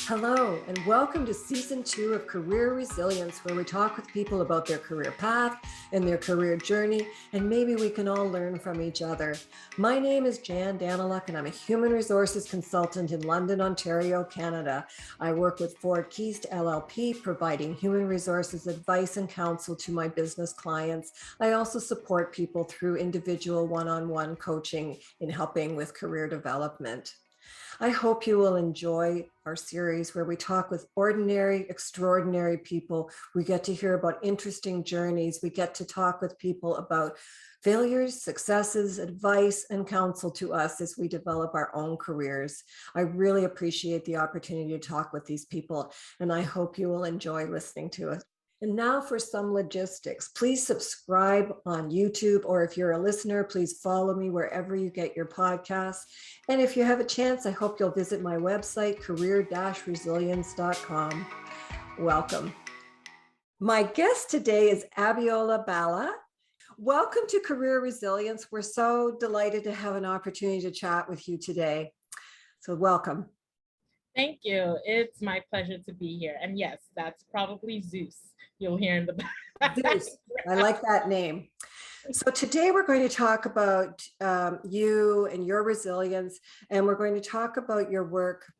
Hello, and welcome to Season 2 of Career Resilience, where we talk with people about their career path and their career journey, and maybe we can all learn from each other. My name is Jan Daniluk, and I'm a human resources consultant in London, Ontario, Canada. I work with Ford Keast LLP, providing human resources advice and counsel to my business clients. I also support people through individual one-on-one coaching in helping with career development. I hope you will enjoy our series where we talk with ordinary, extraordinary people. We get to hear about interesting journeys. We get to talk with people about failures, successes, advice, and counsel to us as we develop our own careers. I really appreciate the opportunity to talk with these people, and I hope you will enjoy listening to it. And now for some logistics. Please subscribe on YouTube, or if you're a listener, please follow me wherever you get your podcasts. And if you have a chance, I hope you'll visit my website, career-resilience.com. Welcome. My guest today is Abbiola Ballah. Welcome to Career Resilience. We're so delighted to have an opportunity to chat with you today. So welcome. Thank you. It's my pleasure to be here. And yes, that's probably Zeus you'll hear in the back. Zeus. I like that name. So today we're going to talk about you and your resilience, and we're going to talk about your work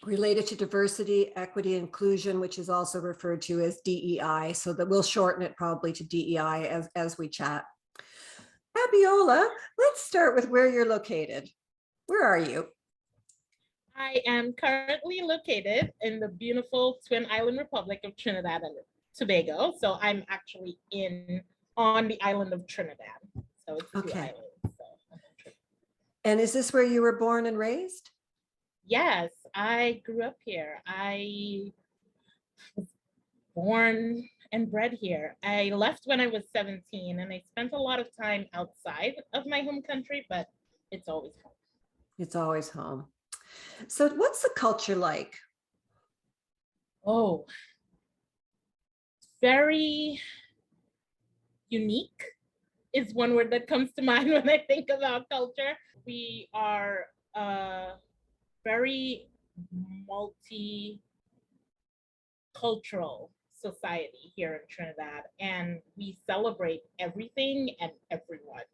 related to diversity, equity, inclusion, which is also referred to as DEI. So that we'll shorten it probably to DEI as we chat. Abbiola, let's start with where you're located. Where are you? I am currently located in the beautiful Twin Island Republic of Trinidad and Tobago. So I'm actually on the island of Trinidad. So it's two islands. So. And is this where you were born and raised? Yes, I grew up here. I was born and bred here. I left when I was 17 and I spent a lot of time outside of my home country, but it's always home. It's always home. So what's the culture like? Oh, very unique is one word that comes to mind when I think about culture. We are a very multicultural society here in Trinidad, and we celebrate everything and everyone.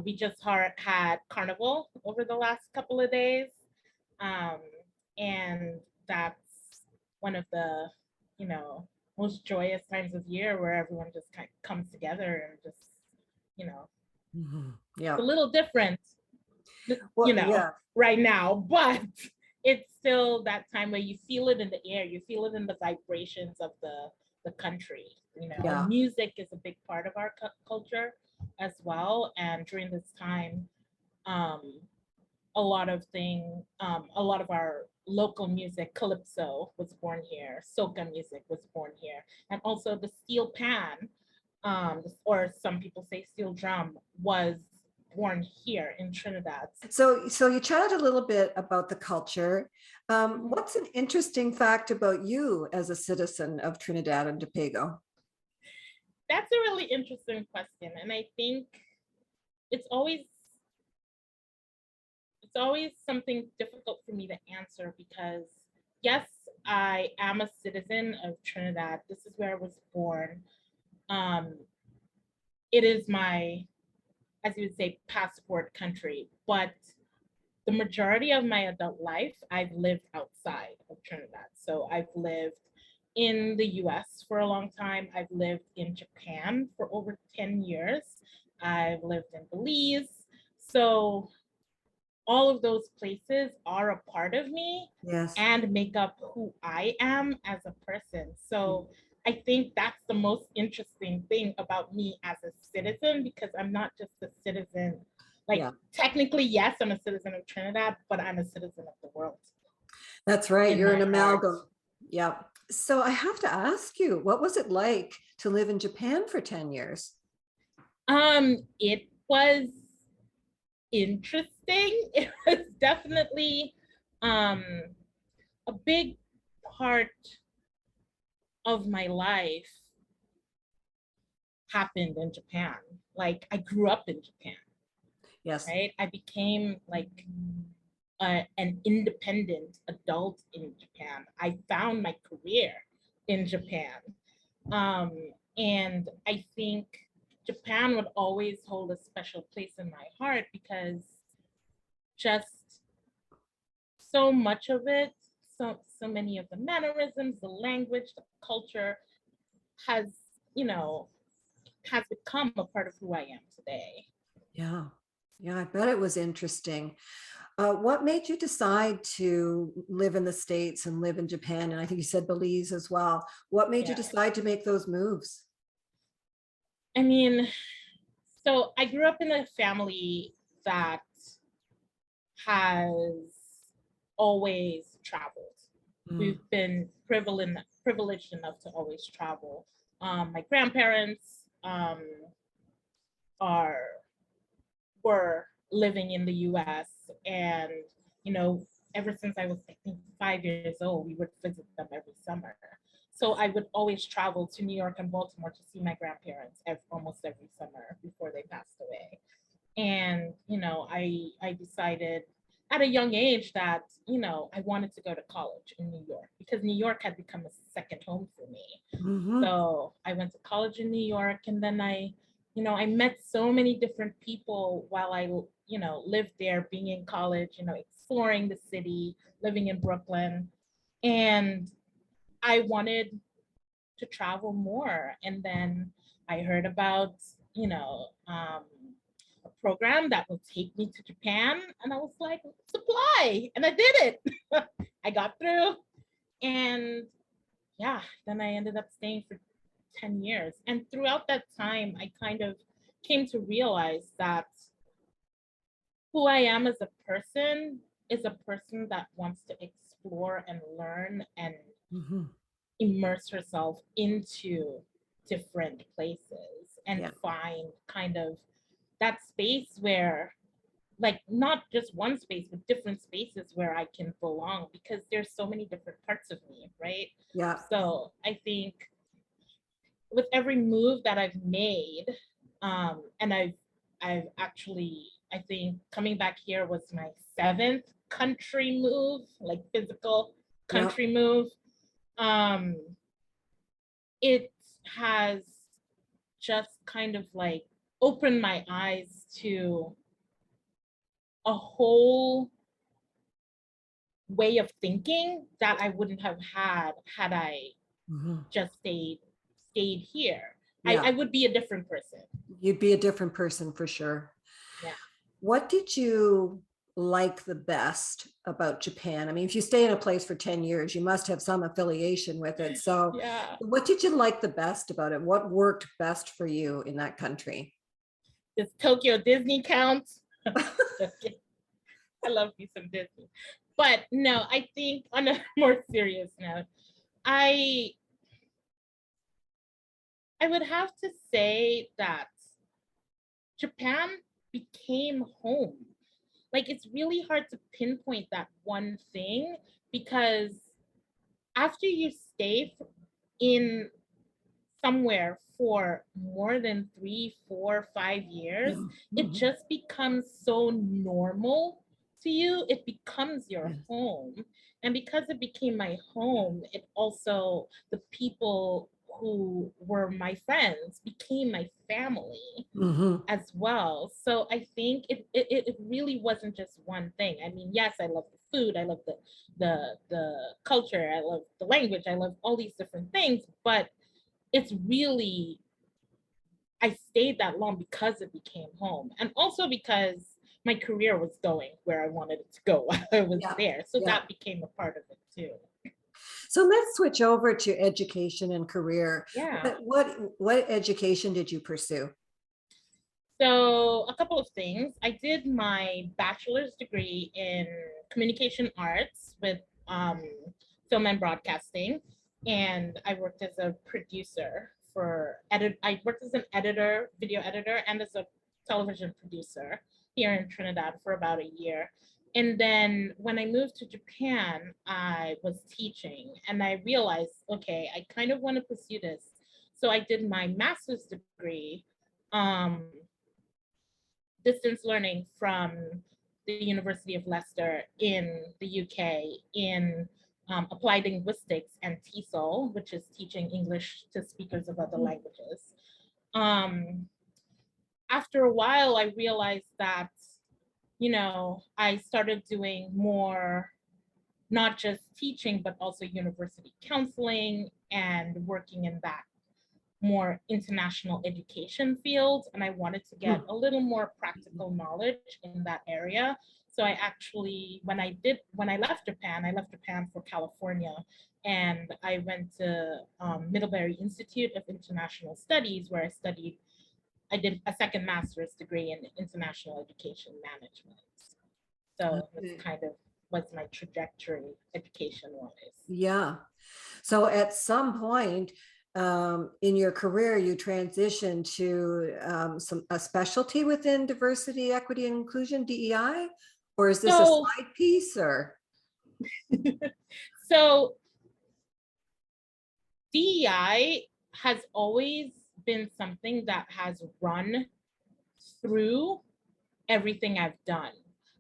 We just had Carnival over the last couple of days. And that's one of the, most joyous times of year where everyone just kind of comes together and just, yeah, it's a little different, right now, but it's still that time where you feel it in the air, you feel it in the vibrations of the country. Music is a big part of our culture as well. And during this time, a lot of our local music, calypso, was born here. Soca music was born here, and also the steel pan, or some people say steel drum, was born here in Trinidad. So you chatted a little bit about the culture. What's an interesting fact about you as a citizen of Trinidad and Tobago? That's a really interesting question, and I think it's always something difficult for me to answer because, yes, I am a citizen of Trinidad. This is where I was born. It is my, as you would say, passport country, but the majority of my adult life, I've lived outside of Trinidad. So I've lived in the US for a long time. I've lived in Japan for over 10 years. I've lived in Belize. So all of those places are a part of me, yes, and make up who I am as a person. So I think that's the most interesting thing about me as a citizen, because I'm not just a citizen. Technically, yes, I'm a citizen of Trinidad, but I'm a citizen of the world. That's right. You're an amalgam. Yeah. So I have to ask you, what was it like to live in Japan for 10 years? It was interesting. It was definitely a big part of my life happened in Japan. Like, I grew up in Japan. Yes. Right? I became like an independent adult in Japan. I found my career in Japan. Um, and I think Japan would always hold a special place in my heart because just so much of it, so many of the mannerisms, the language, the culture has, you know, has become a part of who I am today. Yeah. Yeah, I bet it was interesting. What made you decide to live in the States and live in Japan? And I think you said Belize as well. What made you Yeah. decide to make those moves? I mean, so I grew up in a family that has always traveled. Mm. We've been privileged enough to always travel. My grandparents are were living in the US, and you know, ever since I was, I think, 5 years old, we would visit them every summer. So I would always travel to New York and Baltimore to see my grandparents almost every summer before they passed away. And you know, I decided at a young age that, you know, I wanted to go to college in New York because New York had become a second home for me. Hmm. So I went to college in New York, and then you know, I met so many different people while I, you know, lived there, being in college, you know, exploring the city, living in Brooklyn. And I wanted to travel more. And then I heard about, you know, a program that will take me to Japan. And I was like, supply. And I did it. I got through. And yeah, then I ended up staying for 10 years. And throughout that time, I kind of came to realize that who I am as a person is a person that wants to explore and learn and Hmm. immerse herself into different places and Yeah. find kind of that space where, like, not just one space but different spaces where I can belong, because there's so many different parts of me, right? Yeah. So I think with every move that I've made, and I've actually, I think coming back here was my seventh country move, like physical Yeah. country move. Um, it has just kind of like opened my eyes to a whole way of thinking that I wouldn't have had I Hmm. just stayed here. I Yeah. would be a different person. You'd be a different person for sure. Yeah. What did you like the best about Japan? I mean, if you stay in a place for 10 years, you must have some affiliation with it. So, Yeah. what did you like the best about it? What worked best for you in that country? Does Tokyo Disney count? Just kidding. I love me some Disney. But no, I think on a more serious note, I I would have to say that Japan became home. Like, it's really hard to pinpoint that one thing, because after you stay in somewhere for more than 3, 4, 5 years, it Mhm. just becomes so normal to you. It becomes your Yes. home. And because it became my home, it also, the people who were my friends became my family Mhm. as well. So I think it really wasn't just one thing. I mean, yes, I love the food, I love the culture, I love the language, I love all these different things, but it's really, I stayed that long because it became home, and also because my career was going where I wanted it to go while I was Yeah. there. So Yeah. that became a part of it too. So let's switch over to education and career. Yeah. What education did you pursue? So a couple of things. I did my bachelor's degree in communication arts with film and broadcasting, and I worked as a producer for edit. I worked as an editor, video editor, and as a television producer here in Trinidad for about a year. And then when I moved to Japan, I was teaching, and I realized, okay, I kind of want to pursue this. So I did my master's degree, um, distance learning from the University of Leicester in the UK in applied linguistics and TESOL, which is teaching English to speakers of other languages. After a while, I realized that, you know, I started doing more, not just teaching, but also university counseling and working in that more international education field. And I wanted to get a little more practical knowledge in that area. So I actually, when I left Japan for California, and I went to Middlebury Institute of International Studies, where I did a second master's degree in international education management. So that's kind of what my trajectory education-wise. Yeah. So at some point in your career, you transitioned to a specialty within diversity, equity, and inclusion, DEI, or is this a side piece? Or so DEI has always been something that has run through everything I've done.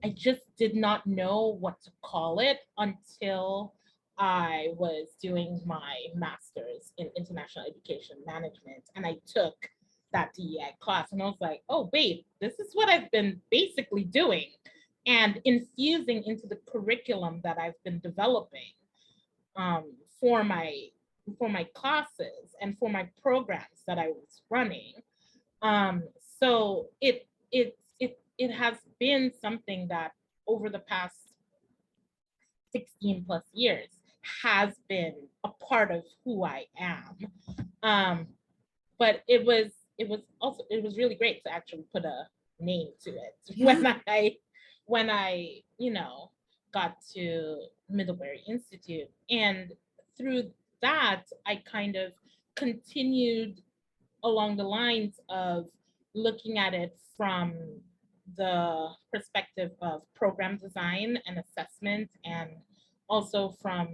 I just did not know what to call it until I was doing my master's in international education management, and I took that DEI class, and I was like, oh wait, this is what I've been basically doing, and infusing into the curriculum that I've been developing for my classes and for my programs that I was running. So it has been something that over the past 16 plus years has been a part of who I am. But it was really great to actually put a name to it. Yeah. when I got to Middlebury Institute, and through that I kind of continued along the lines of looking at it from the perspective of program design and assessment, and also from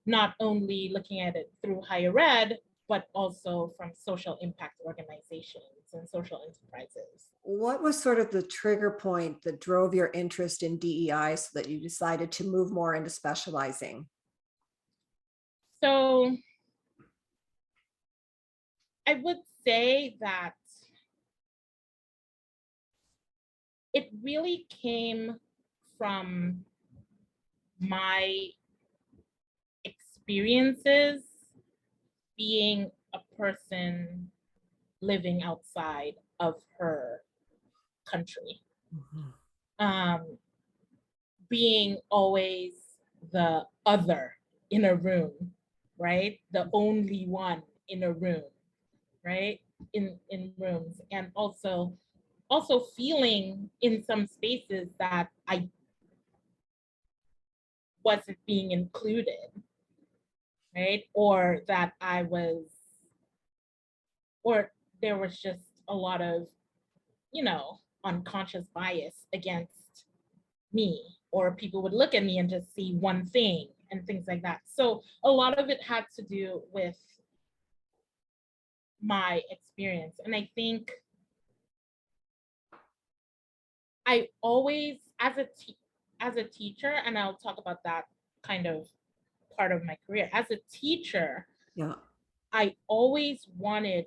not only looking at it through higher ed, but also from social impact organizations and social enterprises. What was sort of the trigger point that drove your interest in DEI so that you decided to move more into specializing? So I would say that it really came from my experiences being a person living outside of her country. Being always the other in a room, right? The only one in a room, right? In rooms, and also feeling in some spaces that I wasn't being included, right? Or that or there was just a lot of, unconscious bias against me, or people would look at me and just see one thing and things like that. So a lot of it had to do with my experience. And I think I always, as a teacher, and I'll talk about that kind of part of my career, as a teacher, yeah, I always wanted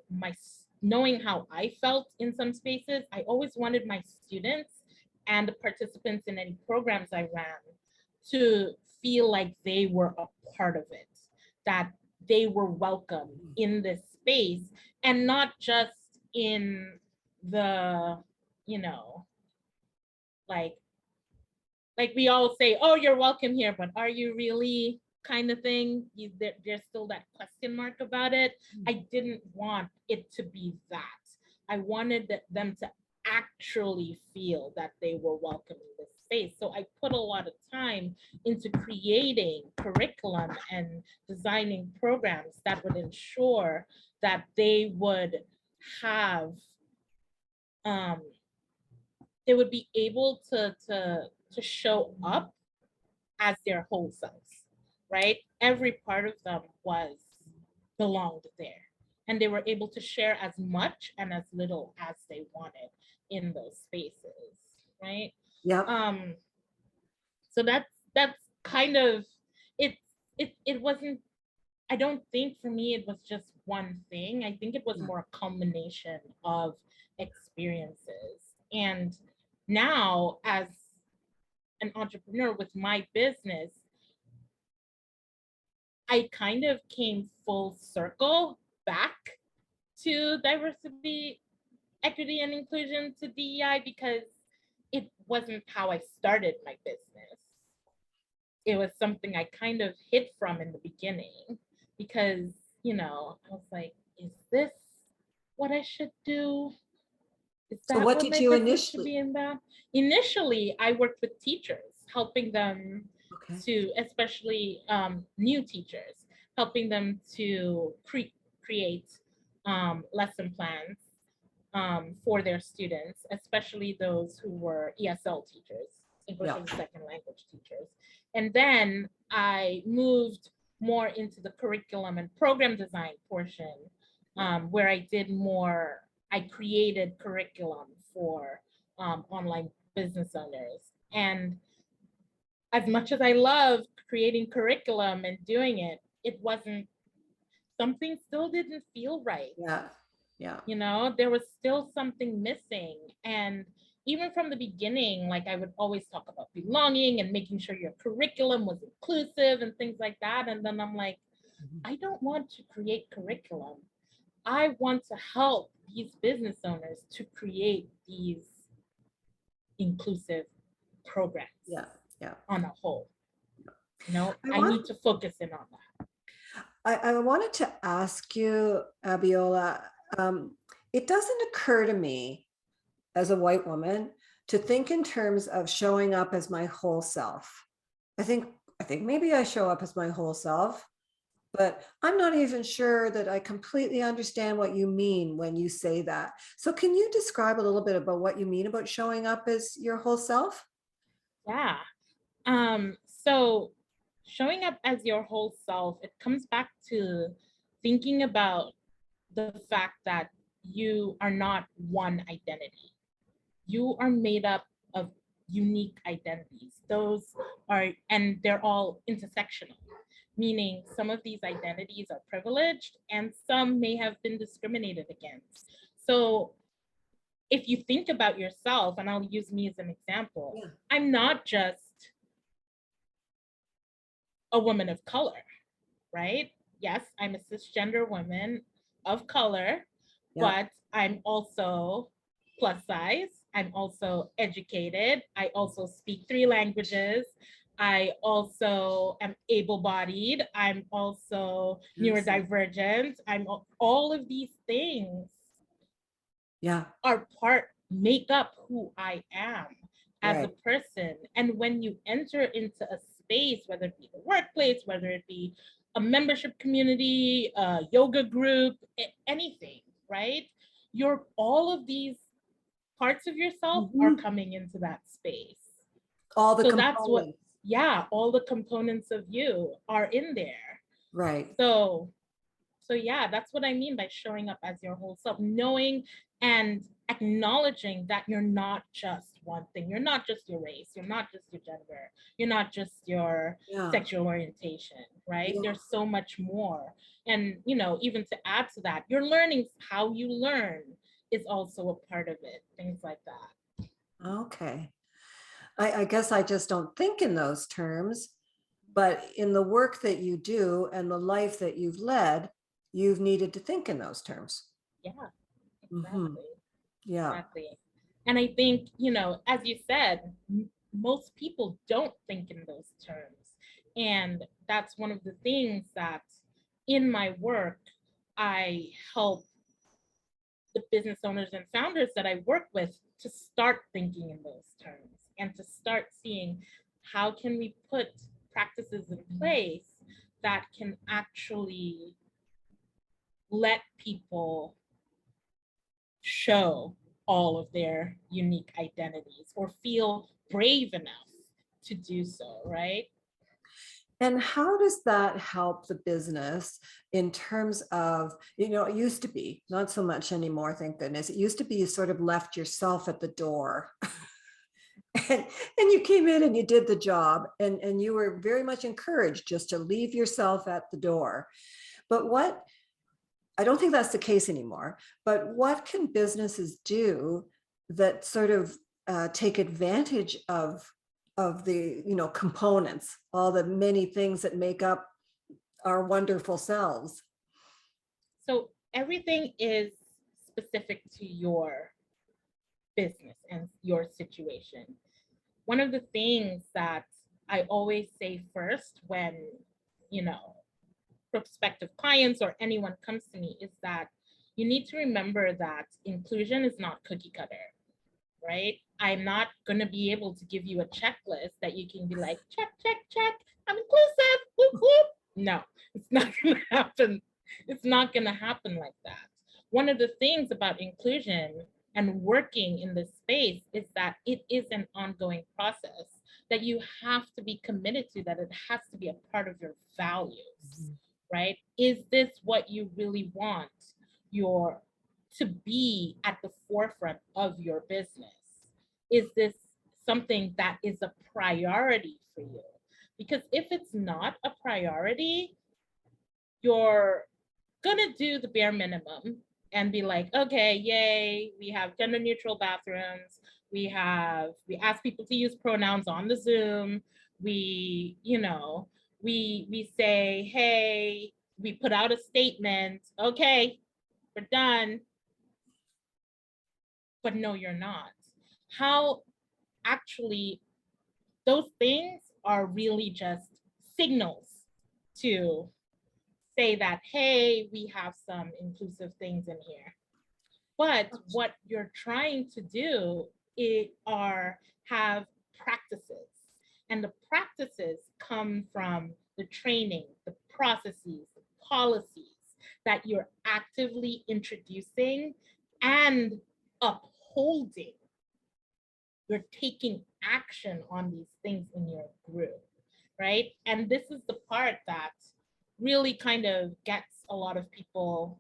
knowing how I felt in some spaces, I always wanted my students and the participants in any programs I ran to feel like they were a part of it, that they were welcome in this space, and not just in the, like we all say, oh, you're welcome here, but are you really, kind of thing. There's still that question mark about it. I didn't want it to be that. I wanted them to actually feel that they were welcome in this space. So I put a lot of time into creating curriculum and designing programs that would ensure that they would have, they would be able to show up as their whole selves, right? Every part of them belonged there, and they were able to share as much and as little as they wanted in those spaces, right? Yeah. So that's kind of it wasn't, I don't think for me it was just one thing. I think it was more a combination of experiences. And now, as an entrepreneur with my business, I kind of came full circle back to diversity, equity, and inclusion, to DEI, because it wasn't how I started my business. It was something I kind of hid from in the beginning because, I was like, is this what I should do? Is So that what what did my you business should initially? be about? Initially, I worked with teachers, helping them to, especially new teachers, helping them to create lesson plans for their students, especially those who were ESL teachers, English as a second language teachers. And then I moved more into the curriculum and program design portion, where I created curriculum for online business owners. And as much as I loved creating curriculum and doing it, it wasn't, something still didn't feel right. Yeah. There was still something missing. And even from the beginning, like, I would always talk about belonging and making sure your curriculum was inclusive and things like that. And then I'm like, I don't want to create curriculum. I want to help these business owners to create these inclusive programs. Yeah. On a whole. I need to focus in on that. I wanted to ask you, Abbiola, it doesn't occur to me as a white woman to think in terms of showing up as my whole self. I think maybe I show up as my whole self, but I'm not even sure that I completely understand what you mean when you say that. So can you describe a little bit about what you mean about showing up as your whole self? Yeah. So showing up as your whole self, it comes back to thinking about the fact that you are not one identity. You are made up of unique identities. And they're all intersectional, meaning some of these identities are privileged and some may have been discriminated against. So if you think about yourself, and I'll use me as an example, I'm not just a woman of color, right? Yes, I'm a cisgender woman of color, but I'm also plus size. I'm also educated. I also speak 3 languages. I also am able-bodied. I'm also neurodivergent. All of these things make up who I am as a person. And when you enter into a space, whether it be the workplace, whether it be a membership community, a yoga group, anything, right? All of these parts of yourself are coming into that space. All the components. All the components of you are in there. Right. So yeah, that's what I mean by showing up as your whole self, knowing and acknowledging that you're not just one thing. You're not just your race. You're not just your gender. You're not just your sexual orientation, right? There's so much more. And, even to add to that, your learning, how you learn is also a part of it, things like that. Okay. I guess I just don't think in those terms, but in the work that you do and the life that you've led, you've needed to think in those terms. Yeah, exactly. Yeah. Exactly. And I think, as you said, most people don't think in those terms. And that's one of the things that in my work, I help the business owners and founders that I work with to start thinking in those terms and to start seeing how can we put practices in place that can actually let people show all of their unique identities or feel brave enough to do so, right? And how does that help the business in terms of, it used to be, not so much anymore, thank goodness. It used to be you sort of left yourself at the door. and you came in and you did the job, and you were very much encouraged just to leave yourself at the door. But what, I don't think that's the case anymore, but what can businesses do that sort of take advantage of the, you know, components, all the many things that make up our wonderful selves? So everything is specific to your business and your situation. One of the things that I always say first when, you know, prospective clients or anyone comes to me is that you need to remember that inclusion is not cookie cutter, right? I'm not going to be able to give you a checklist that you can be like, check, check, check, I'm inclusive, whoop, whoop. No, it's not going to happen. It's not going to happen like that. One of the things about inclusion and working in this space is that it is an ongoing process that you have to be committed to, that it has to be a part of your values, right? Is this what you really want your to be at the forefront of your business? Is this something that is a priority for you? Because if it's not a priority, you're gonna do the bare minimum and be like, okay, yay, we have gender neutral bathrooms. We ask people to use pronouns on the Zoom. We, you know, we say, hey, we put out a statement, okay, we're done. But no, you're not. How actually those things are really just signals to say that, hey, we have some inclusive things in here. But what you're trying to do are have practices. And the practices come from the training, the processes, the policies that you're actively introducing and upholding. You're taking action on these things in your group, right? And this is the part that really kind of gets a lot of people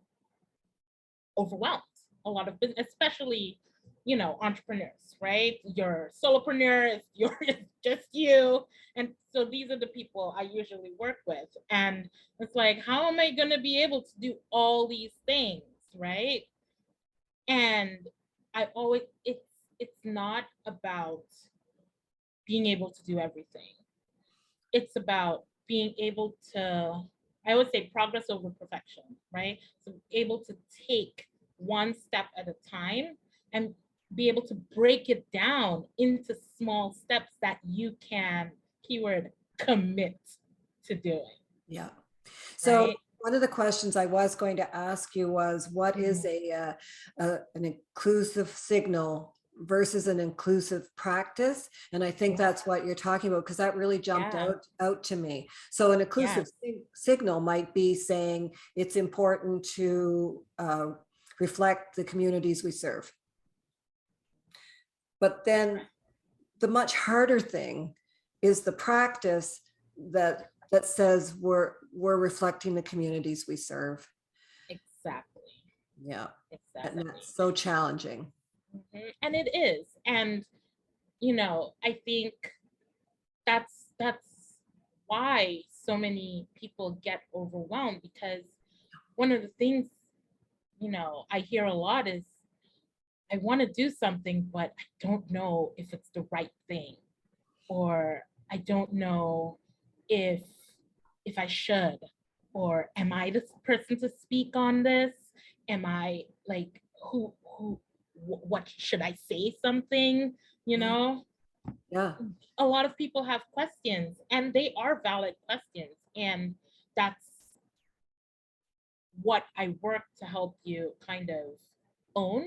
overwhelmed. A lot of business, especially, you know, entrepreneurs, right? You're solopreneur, you're just you. And so these are the people I usually work with. And it's like, how am I going to be able to do all these things, right? And I always, it's not about being able to do everything. It's about being able to, I would say progress over perfection, right? So able to take one step at a time and be able to break it down into small steps that you can, keyword, commit to doing. Yeah. So right? one of the questions I was going to ask you was, what is an inclusive signal versus an inclusive practice? And I think that's what you're talking about, because that really jumped out to me. So an inclusive signal might be saying it's important to reflect the communities we serve. But then the much harder thing is the practice that says we're reflecting the communities we serve. Exactly. Yeah. Exactly. And that's so challenging. Mm-hmm. And it is. And, you know, I think that's why so many people get overwhelmed, because one of the things, you know, I hear a lot is, I want to do something, but I don't know if it's the right thing, or I don't know if I should, or am I the person to speak on this? Am I like, what should I say something, you know? Yeah. A lot of people have questions, and they are valid questions. And that's what I work to help you kind of own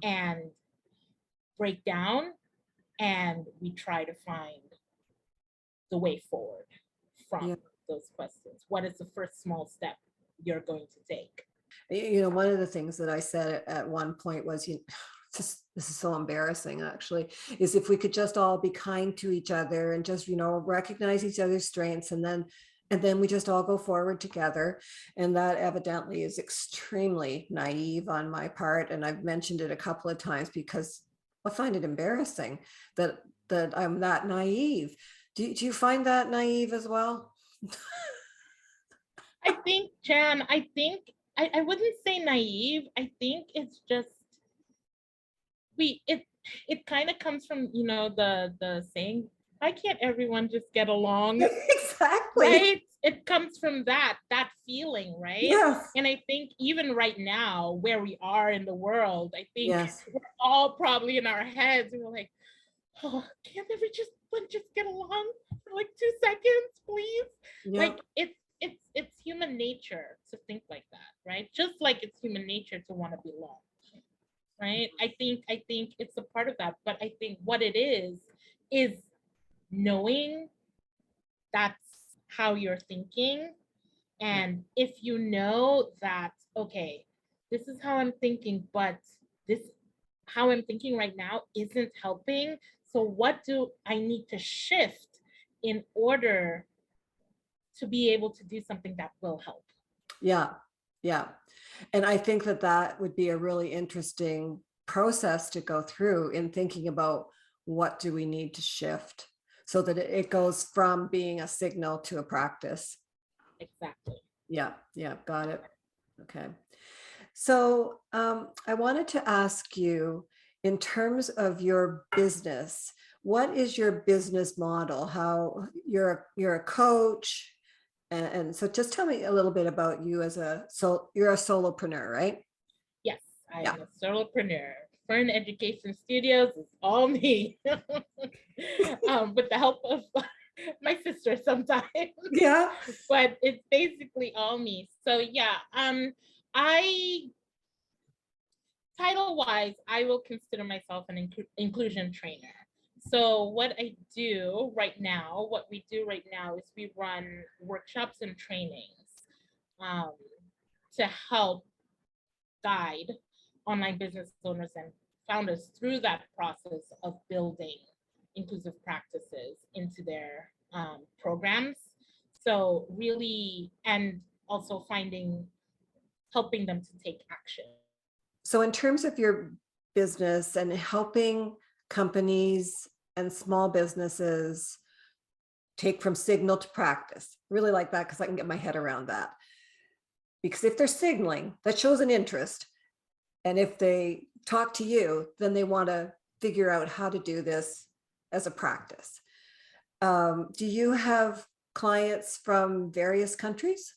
and break down. And we try to find the way forward from those questions. What is the first small step you're going to take? You know, one of the things that I said at one point was, this is so embarrassing actually, is if we could just all be kind to each other and just, you know, recognize each other's strengths, and then we just all go forward together. And that evidently is extremely naive on my part. And I've mentioned it a couple of times because, I find it embarrassing that I'm that naive. Do you find that naive as well? I think, Jan, I wouldn't say naive. I think it's just it kind of comes from, the saying, why can't everyone just get along? Exactly. Right? It comes from that feeling, right? Yes. And I think even right now, where we are in the world, I think Yes. we're all probably in our heads. We're like, oh, can't everyone just get along for like 2 seconds, please? Yep. Like it's human nature to think like that, right? Just like it's human nature to want to belong, right? I think it's a part of that, but I think what it is knowing that's how you're thinking. And if you know that, okay, this is how I'm thinking, but this how I'm thinking right now isn't helping. So what do I need to shift in order to be able to do something that will help? Yeah. Yeah. And I think that would be a really interesting process to go through in thinking about what do we need to shift so that it goes from being a signal to a practice. Exactly. Yeah. Yeah. Got it. Okay. So I wanted to ask you, in terms of your business, what is your business model? How you're a coach, and so just tell me a little bit about you you're a solopreneur, right? Yes, I am a solopreneur. Phern Education Studios is all me, with the help of my sister sometimes. Yeah. But it's basically all me. So yeah, I title wise, I will consider myself an inclusion trainer. So what we do right now is we run workshops and trainings um, to help guide online business owners and founders through that process of building inclusive practices into their programs. So really, and also helping them to take action. So in terms of your business and helping companies and small businesses take from signal to practice, really like that, because I can get my head around that. Because if they're signaling, that shows an interest. And if they talk to you, then they want to figure out how to do this as a practice. Do you have clients from various countries?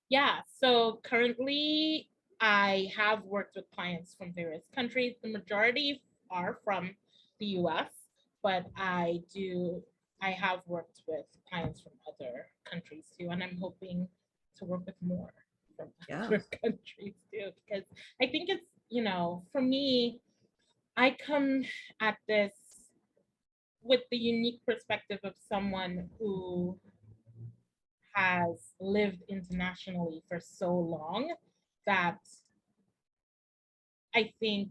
Yeah, so currently I have worked with clients from various countries. The majority are from the US, but I have worked with clients from other countries too, and I'm hoping to work with more from other countries too, because I think it's, for me, I come at this with the unique perspective of someone who has lived internationally for so long that I think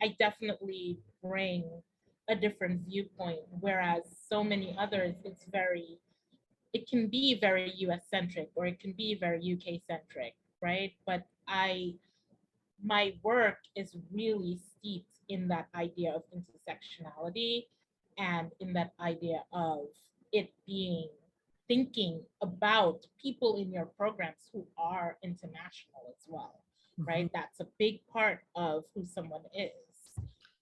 I definitely bring a different viewpoint, whereas so many others, it can be very US centric or it can be very UK centric, right? But my work is really steeped in that idea of intersectionality and in that idea of it being thinking about people in your programs who are international as well, right? That's a big part of who someone is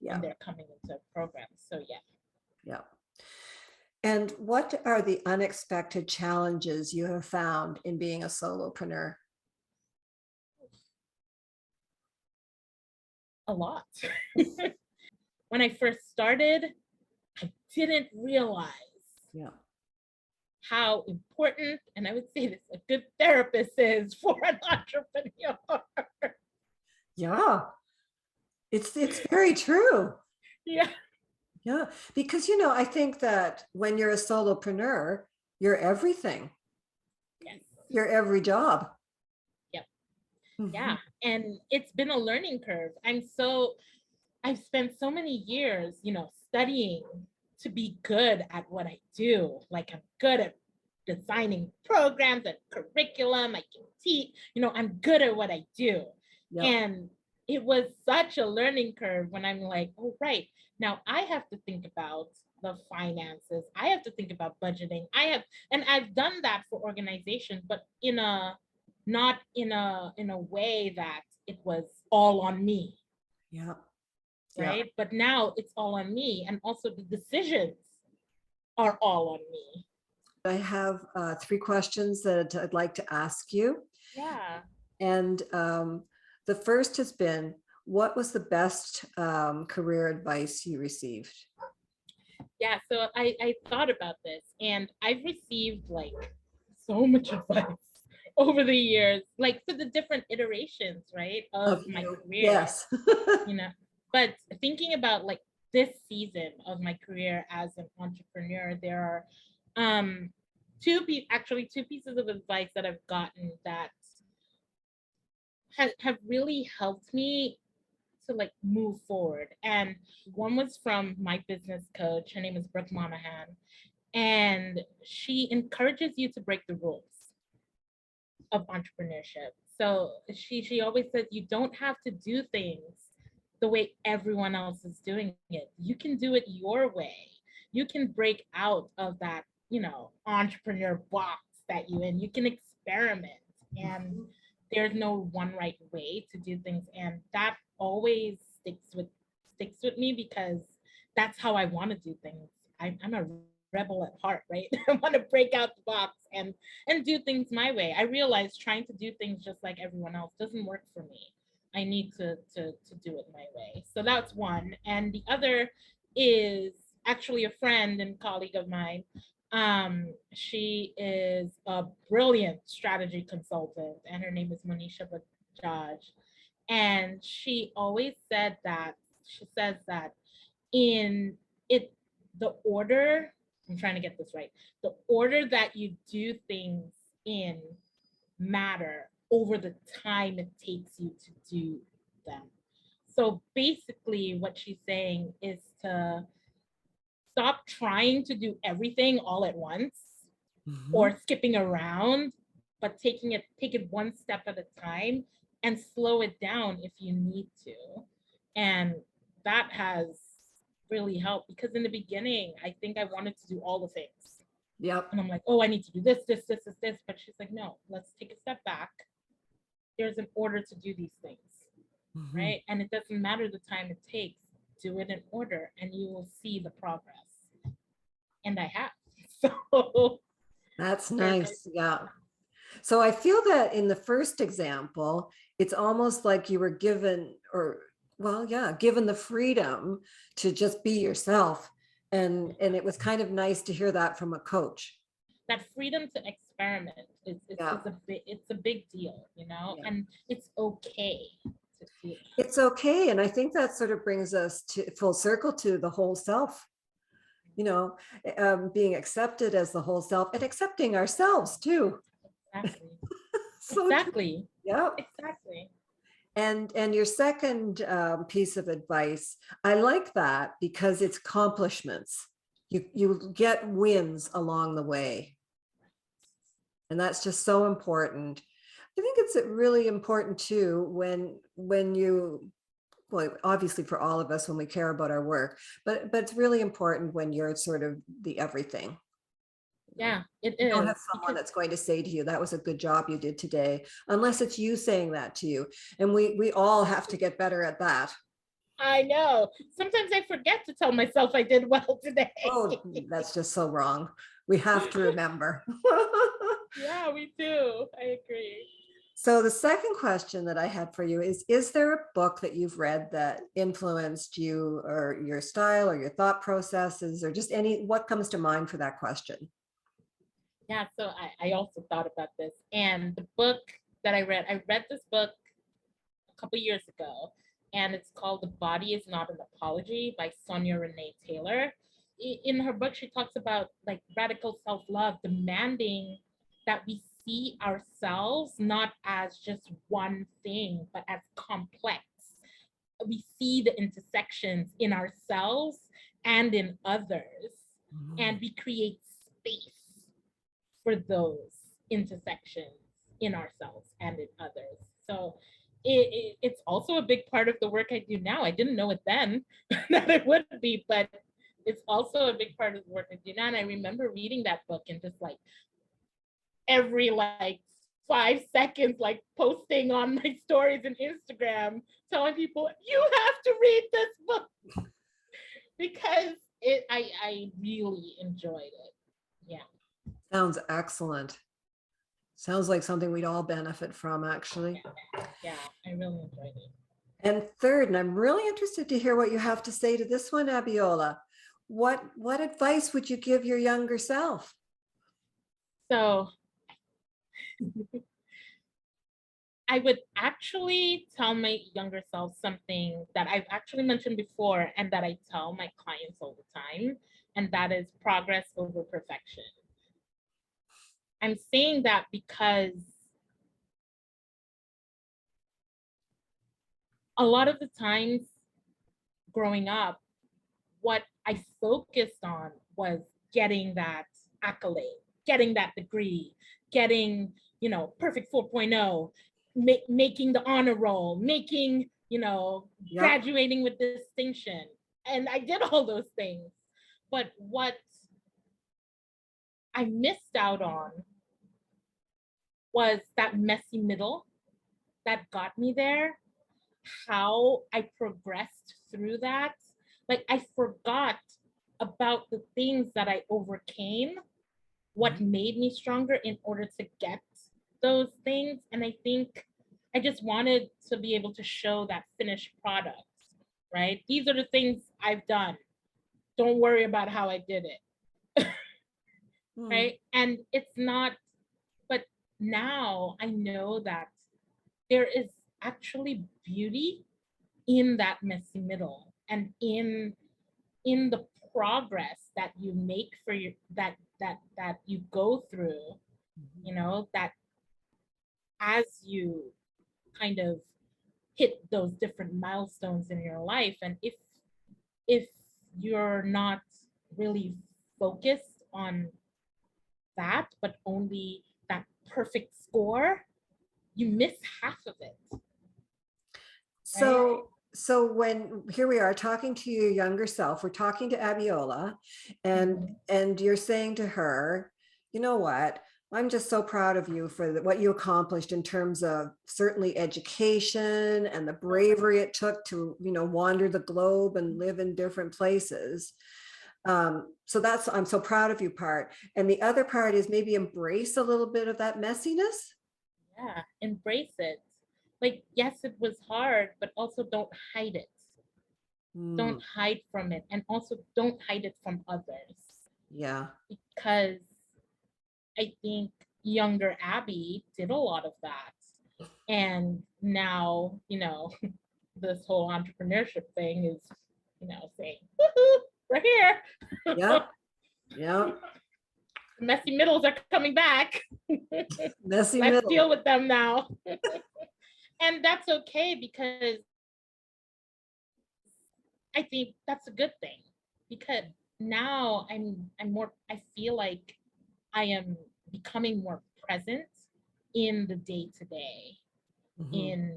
when they're coming into a program. So yeah. Yeah. And what are the unexpected challenges you have found in being a solopreneur? A lot. When I first started, I didn't realize how important, and I would say this, a good therapist is for an entrepreneur. Yeah, it's very true. Yeah. Yeah, because I think that when you're a solopreneur, you're everything. Yes. You're every job. Yep. Yeah, and it's been a learning curve. I've spent so many years, studying to be good at what I do. Like I'm good at designing programs and curriculum. I can teach, I'm good at what I do. Yep. And it was such a learning curve when I'm like, oh, right. Now I have to think about the finances. I have to think about budgeting. And I've done that for organizations, but not in a way that it was all on me. Yeah. Right. But now it's all on me. And also the decisions are all on me. I have 3 questions that I'd like to ask you. Yeah. And the first has been, what was the best career advice you received? Yeah, so I thought about this, and I've received like so much advice over the years, like for the different iterations, right, of my career, Yes. But thinking about like this season of my career as an entrepreneur, there are two pieces of advice that I've gotten that have really helped me to like move forward. And one was from my business coach. Her name is Brooke Monahan. And she encourages you to break the rules of entrepreneurship. So she always says you don't have to do things the way everyone else is doing it. You can do it your way. You can break out of that, entrepreneur box that you in. You can experiment, and there's no one right way to do things. And that always sticks with me because that's how I want to do things. I'm a rebel at heart, right? I want to break out the box and do things my way. I realize trying to do things just like everyone else doesn't work for me. I need to do it my way. So that's one. And the other is actually a friend and colleague of mine. She is a brilliant strategy consultant, and her name is Monisha Bajaj. And she always said that she says that in it the order, I'm trying to get this right, the order that you do things in matter over the time it takes you to do them. So basically what she's saying is to stop trying to do everything all at once or skipping around, but take it one step at a time and slow it down if you need to. And that has really helped because in the beginning, I think I wanted to do all the things. Yep. And I'm like, oh, I need to do this. But she's like, no, let's take a step back. There's an order to do these things, right? And it doesn't matter the time it takes. Do it in order and you will see the progress. And I have. So that's nice. Yeah. So I feel that in the first example, it's almost like you were given, or well, yeah, given the freedom to just be yourself. And it was kind of nice to hear that from a coach. That freedom to experiment is it's a big deal, Yeah. and it's okay to do that. It's okay. And I think that sort of brings us to full circle to the whole self, being accepted as the whole self and accepting ourselves too. Exactly. So Exactly. yeah. Exactly. And your second piece of advice, I like that because it's accomplishments. You get wins along the way. And that's just so important. I think it's really important too when you, well, obviously for all of us when we care about our work, but it's really important when you're sort of the everything. Yeah, it You is. don't have someone that's going to say to you, that was a good job you did today, unless it's you saying that to you. And we all have to get better at that. I know. Sometimes I forget to tell myself I did well today. Oh, that's just so wrong. We have to remember. Yeah, we do. I agree. So the second question that I had for you is there a book that you've read that influenced you or your style or your thought processes or just what comes to mind for that question? Yeah, so I also thought about this. And the book that I read this book a couple years ago, and it's called The Body is Not an Apology by Sonia Renee Taylor. In her book, she talks about like radical self-love, demanding that we see ourselves not as just one thing, but as complex. We see the intersections in ourselves and in others, and we create space for those intersections in ourselves and in others. So it's also a big part of the work I do now. I didn't know it then that it would be, but it's also a big part of the work I do now. And I remember reading that book and just like every like 5 seconds, like posting on my stories and Instagram, telling people, you have to read this book because I really enjoyed it. Yeah. Sounds excellent. Sounds like something we'd all benefit from, actually. Yeah, I really enjoyed it. And third, and I'm really interested to hear what you have to say to this one, Abbiola. What advice would you give your younger self? So I would actually tell my younger self something that I've actually mentioned before and that I tell my clients all the time, and that is progress over perfection. I'm saying that because a lot of the times growing up, what I focused on was getting that accolade, getting that degree, getting, perfect 4.0, making the honor roll, making, graduating with distinction. And I did all those things. But what I missed out on was that messy middle that got me there, how I progressed through that. Like I forgot about the things that I overcame, what made me stronger in order to get those things. And I think I just wanted to be able to show that finished product, right? These are the things I've done. Don't worry about how I did it. Right? And it's not, but now I know that there is actually beauty in that messy middle and in the progress that you make for your that you go through, that as you kind of hit those different milestones in your life, and if you're not really focused on that but only that perfect score, you miss half of it. So, right? So when here we are talking to your younger self, we're talking to Abbiola, and you're saying to her, you know what, I'm just so proud of you for what you accomplished in terms of certainly education and the bravery it took to, wander the globe and live in different places. So that's, I'm so proud of you part. And the other part is maybe embrace a little bit of that messiness. Yeah, embrace it. Like, yes, it was hard, but also don't hide it. Don't hide from it. And also don't hide it from others. Yeah. Because I think younger Abby did a lot of that. And now, this whole entrepreneurship thing is, saying, woohoo, we're here. Yeah. Yeah. Messy middles are coming back. Messy Let's middle. deal with them now. And that's okay, because I think that's a good thing, because now I feel like I am becoming more present in the day-to-day, in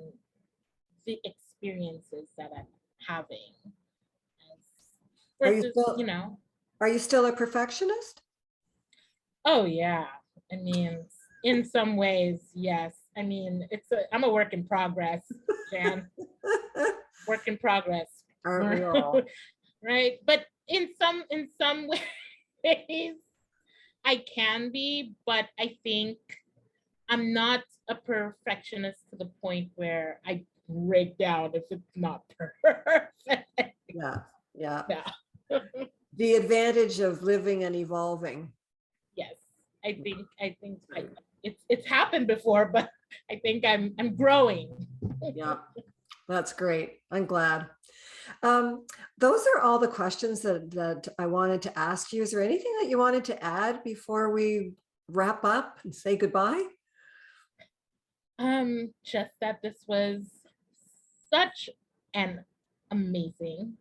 the experiences that I'm having. Versus, are you still a perfectionist? Oh yeah. I mean, in some ways, yes. I mean, I'm a work in progress, Jan. Work in progress. Aren't we all? Right. But in some ways, I can be, but I think I'm not a perfectionist to the point where I break down if it's not perfect. Yeah. Yeah. Yeah. The advantage of living and evolving. Yes, I think it's happened before, but I think I'm growing. Yeah, that's great. I'm glad. Those are all the questions that I wanted to ask you. Is there anything that you wanted to add before we wrap up and say goodbye? Just that this was such an amazing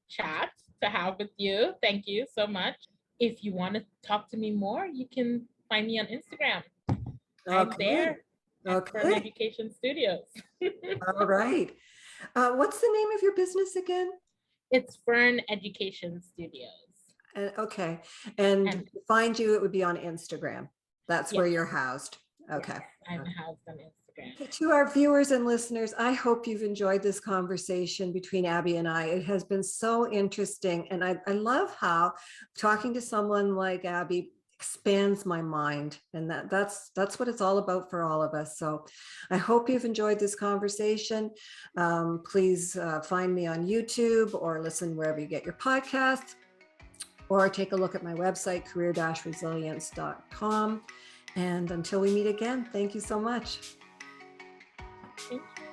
chat to have with you. Thank you so much. If you want to talk to me more, you can find me on Instagram. I'm there. at Fern Okay. Education Studios. All right. What's the name of your business again? It's Fern Education Studios. Okay. And And to find you, it would be on Instagram. That's where yes, you're housed. Okay. yes, I'm housed on Instagram. Okay, to our viewers and listeners, I hope you've enjoyed this conversation between Abby and I. It has been so interesting. And I love how talking to someone like Abby expands my mind. And that's what it's all about for all of us. So I hope you've enjoyed this conversation. Please find me on YouTube or listen wherever you get your podcasts, or take a look at my website, career-resilience.com. And until we meet again, thank you so much. Thank you.